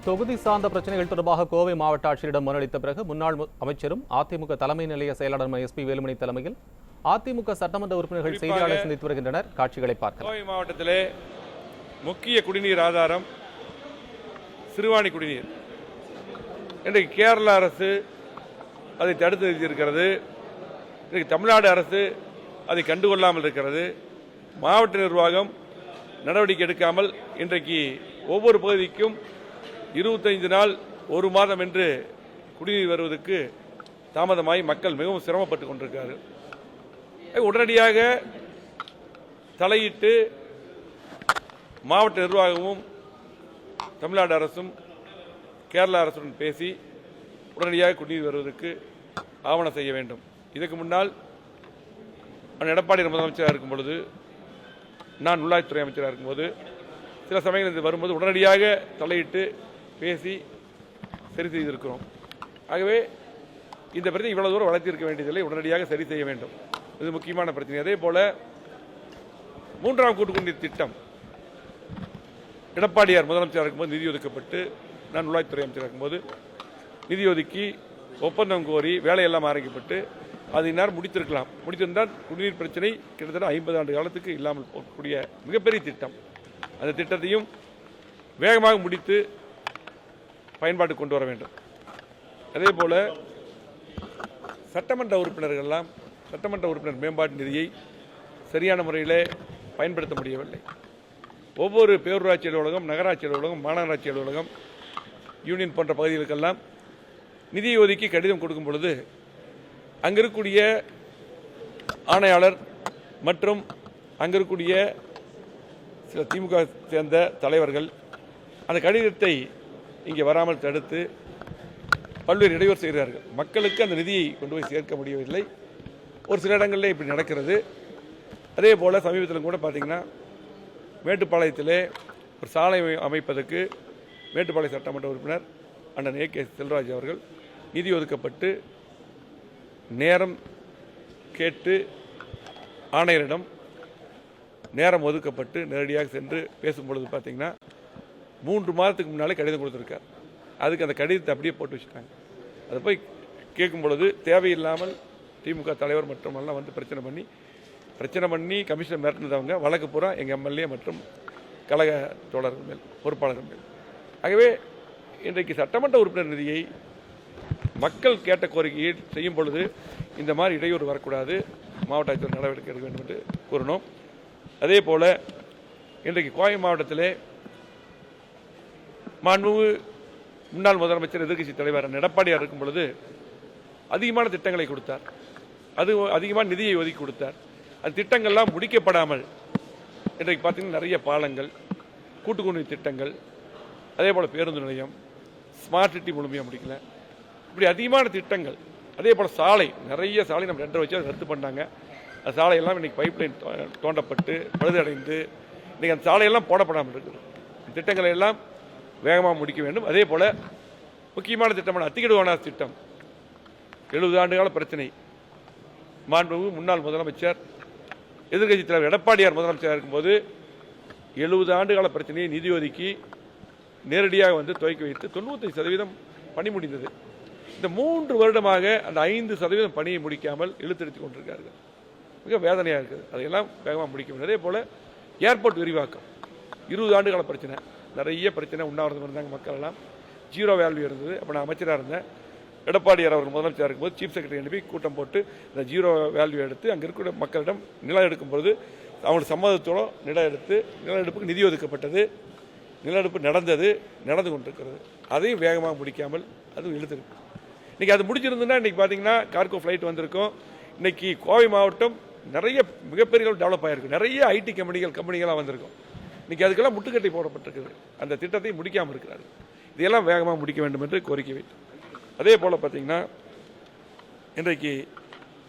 தொகுதி சார்ந்த பிரச்சனைகள் தொடர்பாக கோவை மாவட்ட ஆட்சியரிடம் மனு அளித்த பிறகு முன்னாள் அமைச்சரும் அதிமுக தலைமை நிலைய செயலாளர் எஸ்.பி. வேலுமணி தலைமையில் அதிமுக சட்டமன்ற உறுப்பினர்கள் செய்தியாளர் சந்தித்து வருகின்றனர். காட்சிகளை பார்க்கலாம். கோவை மாவட்டத்திலே முக்கிய குடிநீர் ஆதாரம் சிறுவாணி குடிநீர். இன்றைக்கு கேரள அரசு அதை தடுத்து நிறுத்தியிருக்கிறது. இன்றைக்கு தமிழ்நாடு அரசு அதை கண்டுகொள்ளாமல் இருக்கிறது. மாவட்ட நிர்வாகம் நடவடிக்கை எடுக்காமல் இன்றைக்கு ஒவ்வொரு பகுதிக்கும் 25 நாள் 1 மாதம் என்று குடிநீர் வருவதற்கு தாமதமாகி மக்கள் மிகவும் சிரமப்பட்டுக் கொண்டிருக்கிறார்கள். உடனடியாக தலையிட்டு மாவட்ட நிர்வாகமும் தமிழ்நாடு அரசும் கேரள அரசுடன் பேசி உடனடியாக குடிநீர் வருவதற்கு ஆவணம் செய்ய வேண்டும். இதற்கு முன்னால் எடப்பாடி முதலமைச்சராக இருக்கும் பொழுது, நான் உள்ளாட்சித்துறை அமைச்சராக இருக்கும்போது சில சமயங்கள் இது வரும்போது உடனடியாக தலையிட்டு பேசி சரி செய்திருக்கிறோம். ஆகவே இந்த பிரச்சனை இவ்வளவு தூரம் வளர்த்திருக்க வேண்டியதில்லை, உடனடியாக சரி செய்ய வேண்டும். இது முக்கியமான பிரச்சனை. அதே போல 3ஆம் கூட்டு குடிநீர் திட்டம் எடப்பாடியார் முதலமைச்சராக இருக்கும்போது நிதி ஒதுக்கப்பட்டு, நான் உள்ளாட்சித்துறை அமைச்சராக இருக்கும்போது நிதி ஒதுக்கி ஒப்பந்தம் கோரி வேலையெல்லாம் ஆரம்பிக்கப்பட்டு அது இந்நேரம் முடித்திருக்கலாம். முடித்திருந்தால் குடிநீர் பிரச்சனை கிட்டத்தட்ட 50 ஆண்டு காலத்துக்கு இல்லாமல் போகக்கூடிய மிகப்பெரிய திட்டம். அந்த திட்டத்தையும் வேகமாக முடித்து பயன்பாட்டு கொண்டு வர வேண்டும். அதே போல சட்டமன்ற உறுப்பினர் மேம்பாட்டு நிதியை சரியான முறையில் பயன்படுத்த முடியவில்லை. ஒவ்வொரு பேரூராட்சி அலுவலகம், நகராட்சி அலுவலகம், மாநகராட்சி அலுவலகம், யூனியன் போன்ற பகுதிகளுக்கெல்லாம் நிதியை ஒதுக்கி கடிதம் கொடுக்கும் பொழுது அங்கே இருக்கக்கூடிய ஆணையாளர் மற்றும் அங்கே இருக்கக்கூடிய சில திமுக சேர்ந்த தலைவர்கள் அந்த கடிதத்தை இங்கே வராமல் தடுத்து பல்வேறு இடையூறு செய்கிறார்கள். மக்களுக்கு அந்த நிதியை கொண்டு போய் சேர்க்க முடியவில்லை. ஒரு சில இடங்களில் இப்படி நடக்கிறது. அதே போல் சமீபத்தில் கூட பார்த்தீங்கன்னா மேட்டுப்பாளையத்திலே ஒரு சாலை அமைப்பதற்கு மேட்டுப்பாளைய சட்டமன்ற உறுப்பினர் அண்ணன் ஏ.கே. செல்வராஜ் அவர்கள் நிதி ஒதுக்கப்பட்டு நேரம் கேட்டு ஆணையரிடம் நேரம் ஒதுக்கப்பட்டு நேரடியாக சென்று பேசும்பொழுது பார்த்தீங்கன்னா 3 மாதத்துக்கு முன்னாலே கடிதம் கொடுத்துருக்கார். அதுக்கு அந்த கடிதத்தை அப்படியே போட்டு வச்சுட்டாங்க. அதை போய் கேட்கும் பொழுது தேவையில்லாமல் திமுக தலைவர் மற்றும் எல்லாம் வந்து பிரச்சனை பண்ணி கமிஷனர் மிரட்டினதவங்க வழக்கு பூரா எங்கள் எம்எல்ஏ மற்றும் கழக தோழர்கள் மேல், பொறுப்பாளர்கள் மேல். ஆகவே இன்றைக்கு சட்டமன்ற உறுப்பினர் நிதியை மக்கள் கேட்ட கோரிக்கையை செய்யும் பொழுது இந்த மாதிரி இடையூறு வரக்கூடாது, மாவட்ட ஆட்சியர் நடவடிக்கை எடுக்க வேண்டும் என்று கூறினோம். அதே போல இன்றைக்கு கோவை மாவட்டத்திலே மாண்புமிகு முன்னாள் முதலமைச்சர் எதிர்க்கட்சி தலைவர் எடப்பாடியார் இருக்கும் பொழுது அதிகமான திட்டங்களை கொடுத்தார். அது அதிகமான நிதியை ஒதுக்கி கொடுத்தார். அந்த திட்டங்கள்லாம் முடிக்கப்படாமல் இன்றைக்கு பார்த்தீங்கன்னா நிறைய பாலங்கள், கூட்டுக்குடிநீர் திட்டங்கள், அதே போல் பேருந்து நிலையம், ஸ்மார்ட் சிட்டி முழுமையாக முடிக்கல. இப்படி அதிகமான திட்டங்கள். அதே போல் சாலை, நிறைய சாலை நம்ம 2 வச்சு ரத்து பண்ணாங்க. அந்த சாலையெல்லாம் இன்றைக்கி பைப்லைன் தோண்டப்பட்டு பழுதடைந்து இன்றைக்கி அந்த சாலையெல்லாம் போடப்படாமல் இருக்குது. திட்டங்களை எல்லாம் வேகமாக முடிக்க வேண்டும். அதே போல் முக்கியமான திட்டமான அத்திக்கடுவானாஸ் திட்டம் 70 ஆண்டுகால பிரச்சனை. மாண்புமிகு முன்னாள் முதலமைச்சர் எதிர்க்கட்சி தலைவர் எடப்பாடியார் முதலமைச்சராக இருக்கும்போது 70 ஆண்டுகால பிரச்சனையை நிதி ஒதுக்கி நேரடியாக வந்து துவக்கி வைத்து 95% பணி முடிந்தது. இந்த 3 வருடமாக அந்த 5% பணியை முடிக்காமல் இழுத்தெடுத்துக் கொண்டிருக்கார்கள். மிக வேதனையாக இருக்குது. அதையெல்லாம் வேகமாக முடிக்க வேண்டும். அதே போல் ஏர்போர்ட் விரிவாக்கம் 20 ஆண்டுகால பிரச்சனை, நிறைய பிரச்சனை. உண்ணாவிரதம் இருந்தாங்க மக்கள் எல்லாம். 0 வேல்யூ இருந்தது. அப்போ நான் அமைச்சராக இருந்தேன். எடப்பாடியார் அவர் முதலமைச்சராக இருக்கும்போது சீஃப் செக்ரட்டரி அனுப்பி கூட்டம் போட்டு இந்த 0 வேல்யூ எடுத்து அங்கே இருக்கிற மக்களிடம் நிலம் எடுக்கும்போது அவங்களுக்கு சம்மதத்தோடு நிலம் எடுத்து நிலஎடுப்புக்கு நிதி ஒதுக்கப்பட்டது. நிலஎடுப்பு நடந்து கொண்டிருக்கிறது. அதையும் வேகமாக முடிக்காமல் அதுவும் இழுத்துருக்கு. இன்றைக்கி அது முடிச்சிருந்ததுன்னா இன்றைக்கி பார்த்தீங்கன்னா கார்கோ ஃப்ளைட் வந்திருக்கும். இன்றைக்கி கோவை மாவட்டம் நிறைய மிகப்பெரிய டெவலப் ஆகிருக்கு. நிறைய ஐடி கம்பெனிகளாக வந்திருக்கும். இன்றைக்கி அதுக்கெல்லாம் முட்டுக்கட்டை போடப்பட்டிருக்குது. அந்த திட்டத்தை முடிக்காமல் இருக்கிறார். இதையெல்லாம் வேகமாக முடிக்க வேண்டும் என்று கோரிக்கை வைத்தோம். அதே போல் பார்த்தீங்கன்னா இன்றைக்கு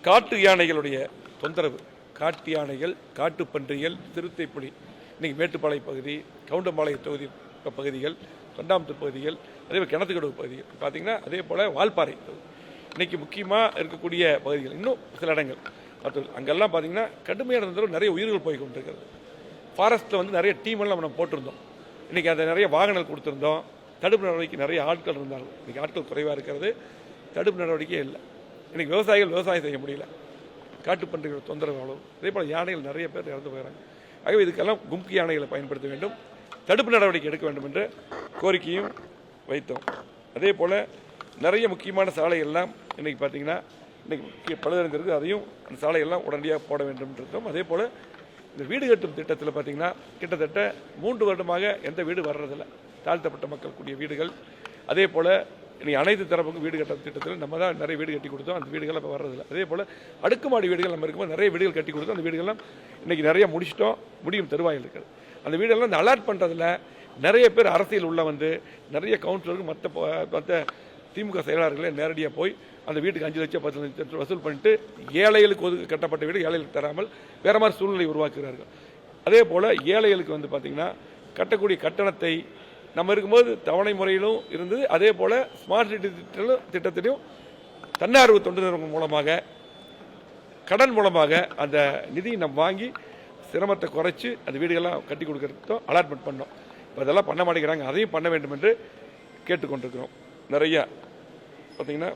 காட்டு யானைகளுடைய தொந்தரவு, காட்டு யானைகள், காட்டுப்பன்றிகள், சிறுத்தைப்புலி இன்றைக்கி மேட்டுப்பாளைய பகுதி, கவுண்டம்பாளைய தொகுதி பகுதிகள், தொண்டாமுத்தூர் பகுதிகள், அதே போல் கிணத்துக்கடவு பகுதிகள் பார்த்தீங்கன்னா, அதே போல் வால்பாறை இன்றைக்கி முக்கியமாக இருக்கக்கூடிய பகுதிகள். இன்னும் சில இடங்கள் அங்கெல்லாம் பார்த்தீங்கன்னா கடுமையான தொந்தரவு, நிறைய உயிர்கள் போய் கொண்டிருக்கிறது. ஃபாரஸ்ட்டில் வந்து நிறைய டீமெல்லாம் நம்ம போட்டிருந்தோம். இன்றைக்கி அதை நிறைய வாகனங்கள் கொடுத்துருந்தோம். தடுப்பு நடவடிக்கை நிறைய ஆட்கள் இருந்தாலும் இன்றைக்கி ஆட்கள் குறைவாக இருக்கிறது, தடுப்பு நடவடிக்கையே இல்லை. இன்றைக்கி விவசாயிகள் விவசாயம் செய்ய முடியல, காட்டுப்பன்றிகள் தொந்தரவு அவ்வளவு. அதே போல் யானைகள் நிறைய பேர் இறந்து போகிறாங்க. ஆகவே இதுக்கெல்லாம் கும்கி யானைகளை பயன்படுத்த வேண்டும், தடுப்பு நடவடிக்கை எடுக்க வேண்டும் என்ற கோரிக்கையும் வைத்தோம். அதே போல் நிறைய முக்கியமான சாலைகள்லாம் இன்றைக்கி பார்த்தீங்கன்னா இன்றைக்கி பழுதடைந்திருக்கு, அதையும் அந்த சாலைகள்லாம் உடனடியாக போட வேண்டும் இருக்கோம். அதே போல் இந்த வீடு கட்டும் திட்டத்தில் பார்த்தீங்கன்னா கிட்டத்தட்ட 3 வருடமாக எந்த வீடு வர்றதில்லை, தாழ்த்தப்பட்ட மக்கள் கூடிய வீடுகள். அதே போல் இன்றைக்கி அனைத்து தரப்புக்கும் வீடு கட்டும் திட்டத்தில் நம்ம தான் நிறைய வீடு கட்டி கொடுத்தோம், அந்த வீடுகள் இப்போ வர்றதில்லை. அதே போல் அடுக்குமாடி வீடுகள் நம்ம இருக்கும்போது நிறைய வீடுகள் கட்டி கொடுத்தோம், அந்த வீடுகள்லாம் இன்றைக்கி நிறைய முடிச்சிட்டோம், முடியும் தருவாயில் இருக்குது. அந்த வீடெல்லாம் இந்த அலாட் பண்ணுறதுல நிறைய பேர் அரசியல் உள்ள வந்து நிறைய கவுன்சிலருக்கு மற்ற திமுக செயலாளர்களே நேரடியாக போய் அந்த வீட்டுக்கு 5 லட்சம் 10 லட்சம் வசூல் பண்ணிட்டு ஏழைகளுக்கு கட்டப்பட்ட வீடு ஏழைகளுக்கு தராமல் வேற மாதிரி சூழ்நிலை உருவாக்குகிறார்கள். அதே போல் ஏழைகளுக்கு வந்து பார்த்திங்கன்னா கட்டக்கூடிய கட்டணத்தை நம்ம இருக்கும்போது தவணை முறையிலும் இருந்தது. அதே போல் ஸ்மார்ட் சிட்டி திட்டத்திலையும் தன்னார்வ தொண்டு நிறுவனம் மூலமாக கடன் மூலமாக அந்த நிதியை நம்ம வாங்கி சிரமத்தை குறைச்சி அந்த வீடுகள்லாம் கட்டி கொடுக்கறதும் அலாட்மெண்ட் பண்ணோம். இப்போ அதெல்லாம் பண்ண மாட்டேங்கிறாங்க, அதையும் பண்ண வேண்டும் என்று கேட்டுக்கொண்டிருக்கிறோம். நிறையா பார்த்திங்கன்னா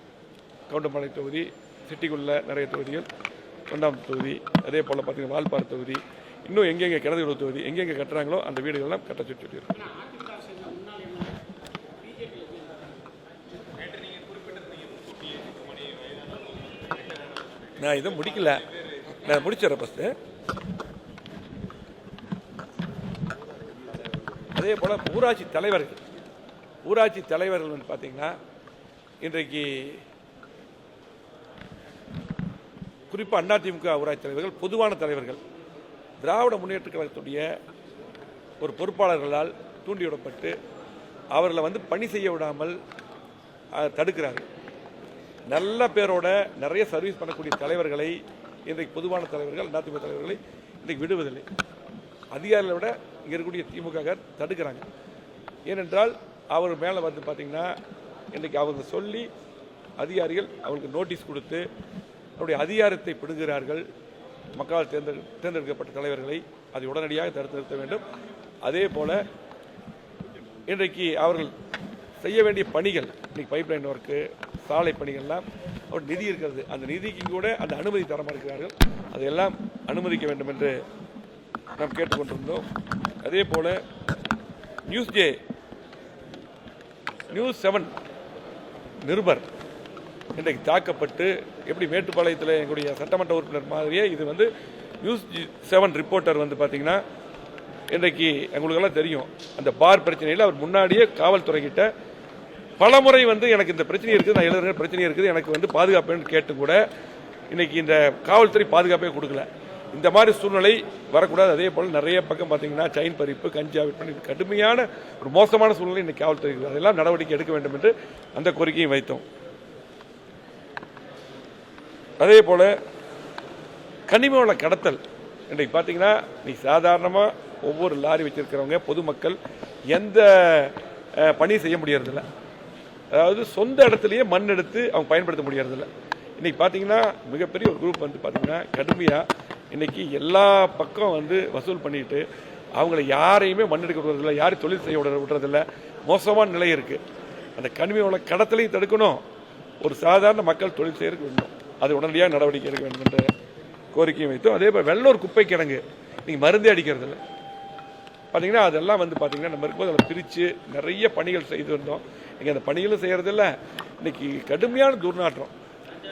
கவுண்டம்பாளைய தொகுதி, சிட்டிக்குள்ள நிறைய தொகுதிகள், தொண்டாம் தொகுதி, அதே போல் பார்த்திங்கன்னா வால்பாறை தொகுதி, இன்னும் எங்கெங்கே கிணறு தொகுதி எங்கெங்கே கட்டுறாங்களோ அந்த வீடுகள்லாம் கட்ட சொல்லியிருக்கோம். நான் இதை முடிக்கல, நான் முடிச்சிடறேன் ஃபஸ்ட்டு. அதே போல் ஊராட்சி தலைவர்கள் வந்து பார்த்தீங்கன்னா இன்றைக்கு குறிப்பாக அதிமுக ஊராட்சி தலைவர்கள், பொதுவான தலைவர்கள் திராவிட முன்னேற்ற கழகத்துடைய ஒரு பொறுப்பாளர்களால் தூண்டிவிடப்பட்டு அவர்களை வந்து பணி செய்ய விடாமல் தடுக்கிறார்கள். நல்ல பேரோட நிறைய சர்வீஸ் பண்ணக்கூடிய தலைவர்களை இன்றைக்கு பொதுவான தலைவர்கள், அதிமுக தலைவர்களை இன்றைக்கு விடுவதில்லை. அதிகாரிகளை விட இங்கே இருக்கக்கூடிய திமுக தடுக்கிறாங்க. ஏனென்றால் அவர் மேலே வந்து பார்த்திங்கன்னா இன்றைக்கி அவங்க சொல்லி அதிகாரிகள் அவங்களுக்கு நோட்டீஸ் கொடுத்து அவருடைய அதிகாரத்தை பிடுங்குகிறார்கள். மக்களால் தேர்ந்தெடுக்கப்பட்ட தலைவர்களை அதை உடனடியாக தடுத்து நிறுத்த வேண்டும். அதே போல் இன்றைக்கு அவர்கள் செய்ய வேண்டிய பணிகள், இன்றைக்கி பைப்லைன் ஒர்க்கு, சாலை பணிகள்லாம் அவர் நிதி இருக்கிறது, அந்த நிதிக்கு கூட அந்த அனுமதி தர மறுக்கிறார்கள். அதையெல்லாம் அனுமதிக்க வேண்டும் என்று நாம் கேட்டுக்கொண்டிருந்தோம். அதே போல் நியூஸ் 7 நிருபர் இன்றைக்கு தாக்கப்பட்டு, எப்படி மேட்டுப்பாளையத்தில் எங்களுடைய சட்டமன்ற உறுப்பினர் மாதிரியே இது வந்து நியூஸ் 7 ரிப்போர்ட்டர் வந்து பார்த்தீங்கன்னா இன்றைக்கு எங்களுக்கெல்லாம் தெரியும் அந்த பார் பிரச்சனையில் அவர் முன்னாடியே காவல்துறைகிட்ட பலமுறை வந்து எனக்கு இந்த பிரச்சனை இருக்குது, நான் எழுதுகிற பிரச்சனை இருக்குது, எனக்கு வந்து பாதுகாப்புன்னு கேட்டு கூட இன்றைக்கி இந்த காவல்துறை பாதுகாப்பே கொடுக்கல. இந்த மாதிரி சூழ்நிலை வரக்கூடாது. அதே போல் நிறைய பக்கம் பார்த்தீங்கன்னா செயின் பறிப்பு, கஞ்சா விற்பனை, கடுமையான ஒரு மோசமான சூழ்நிலை இன்றைக்கி காவல்துறை இருக்குது. அதெல்லாம் நடவடிக்கை எடுக்க வேண்டும் என்று அந்த கோரிக்கையும் வைத்தோம். அதே போல் கனிம வள கடத்தல் இன்றைக்கு பார்த்தீங்கன்னா நீ சாதாரணமாக ஒவ்வொரு லாரி வச்சிருக்கிறவங்க பொதுமக்கள் எந்த பணி செய்ய முடியறதில்ல. அதாவது சொந்த இடத்துலையே மண் எடுத்து அவங்க பயன்படுத்த முடியறதில்ல. இன்றைக்கி பார்த்தீங்கன்னா மிகப்பெரிய ஒரு குரூப் வந்து பார்த்தீங்கன்னா கடுமையாக இன்றைக்கி எல்லா பக்கம் வந்து வசூல் பண்ணிட்டு அவங்கள யாரையுமே மண் எடுக்க விடுறதில்லை, யாரையும் தொழில் செய்ய விடுறதில்லை. மோசமான நிலை இருக்குது. அந்த கனிம வள கடத்தலையும் தடுக்கணும், ஒரு சாதாரண மக்கள் தொழில் செய்யறதுக்கு வேண்டும், அது உடனடியாக நடவடிக்கை எடுக்க வேண்டும் என்ற கோரிக்கையும் வைத்தோம். அதே போல் வெள்ளூர் குப்பை கிடங்கு நீங்கள் மருந்தே அடிக்கிறது இல்லை பார்த்தீங்கன்னா, அதெல்லாம் வந்து பார்த்தீங்கன்னா நம்ம இருக்கும்போது அதில் பிரித்து நிறைய பணிகள் செய்து வந்தோம். இங்கே அந்த பணிகளும் செய்கிறதில்ல, இன்றைக்கி கடுமையான துர்நாற்றம்.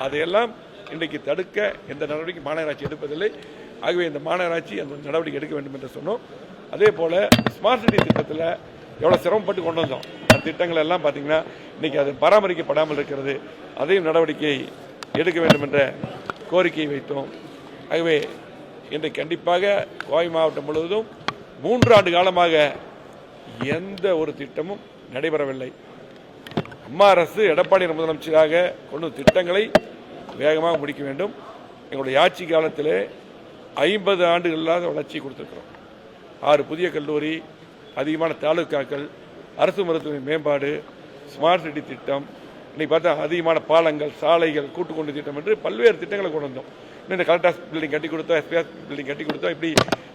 அதையெல்லாம் இன்றைக்கு தடுக்க எந்த நடவடிக்கை மாநகராட்சி எடுப்பதில்லை. ஆகவே இந்த மாநகராட்சி அந்த நடவடிக்கை எடுக்க வேண்டும் என்று சொன்னோம். அதே போல் ஸ்மார்ட் சிட்டி திட்டத்தில் எவ்வளோ சிரமப்பட்டு கொண்டு வந்தோம், அந்த திட்டங்கள் எல்லாம் பார்த்தீங்கன்னா இன்றைக்கி அது பராமரிக்கப்படாமல் இருக்கிறது, அதையும் நடவடிக்கை எடுக்க வேண்டும் என்ற கோரிக்கையை வைத்தோம். ஆகவே இன்றைக்கு கண்டிப்பாக கோவை மாவட்டம் முழுவதும் 3 ஆண்டு காலமாக எந்த ஒரு திட்டமும் நடைபெறவில்லை. அம்மா அரசு எடப்பாடி முதலமைச்சராக கொண்டு திட்டங்களை வேகமாக முடிக்க வேண்டும். எங்களுடைய ஆட்சி காலத்திலே 50 ஆண்டுகள் இல்லாத வளர்ச்சி கொடுத்துருக்கிறோம். 6 புதிய கல்லூரி, அதிகமான தாலுக்காக்கள், அரசு மருத்துவ மேம்பாடு, ஸ்மார்ட் சிட்டி திட்டம், இன்னைக்கு பார்த்தா அதிகமான பாலங்கள், சாலைகள், கூட்டுக்கொண்டு திட்டம் என்று பல்வேறு திட்டங்களை கொண்டு வந்தோம். இன்னும் இந்த கலெக்டர் பில்டிங் கட்டி கொடுத்தோம், எஸ்பிஎஸ் பில்டிங் கட்டி கொடுத்தோம், இப்படி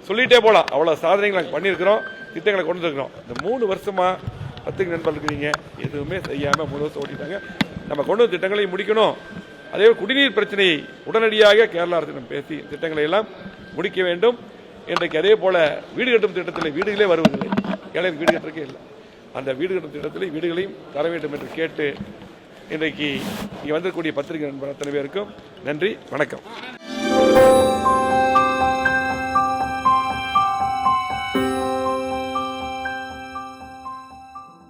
சொல்லிட்டே போகலாம். அவ்வளோ சாதனைகள் நாங்கள் பண்ணியிருக்கிறோம், திட்டங்களை கொண்டு வந்துருக்கிறோம். இந்த 3 வருஷமாக பத்திரிகை நண்பர்கள் இருக்கிறீங்க, எதுவுமே செய்யாமல் 3 வருஷம் ஓட்டிட்டாங்க. நம்ம கொண்டு வந்த திட்டங்களை முடிக்கணும். அதே குடிநீர் பிரச்சனையை உடனடியாக கேரள அரசிடம் பேசி திட்டங்களை எல்லாம் முடிக்க வேண்டும். இன்றைக்கு அதே போல வீடு கட்டும் திட்டத்தில் வீடுகளே வருவதில்லை, ஏழைக்கு வீடு கட்டுறதுக்கே இல்லை. அந்த வீடு கட்டும் திட்டத்தில் வீடுகளையும் தர வேண்டும் என்று கேட்டு இன்றைக்கு இங்கே வந்திருக்கக்கூடிய பத்திரிகை நண்பர் அத்தனை பேருக்கும் நன்றி, வணக்கம்.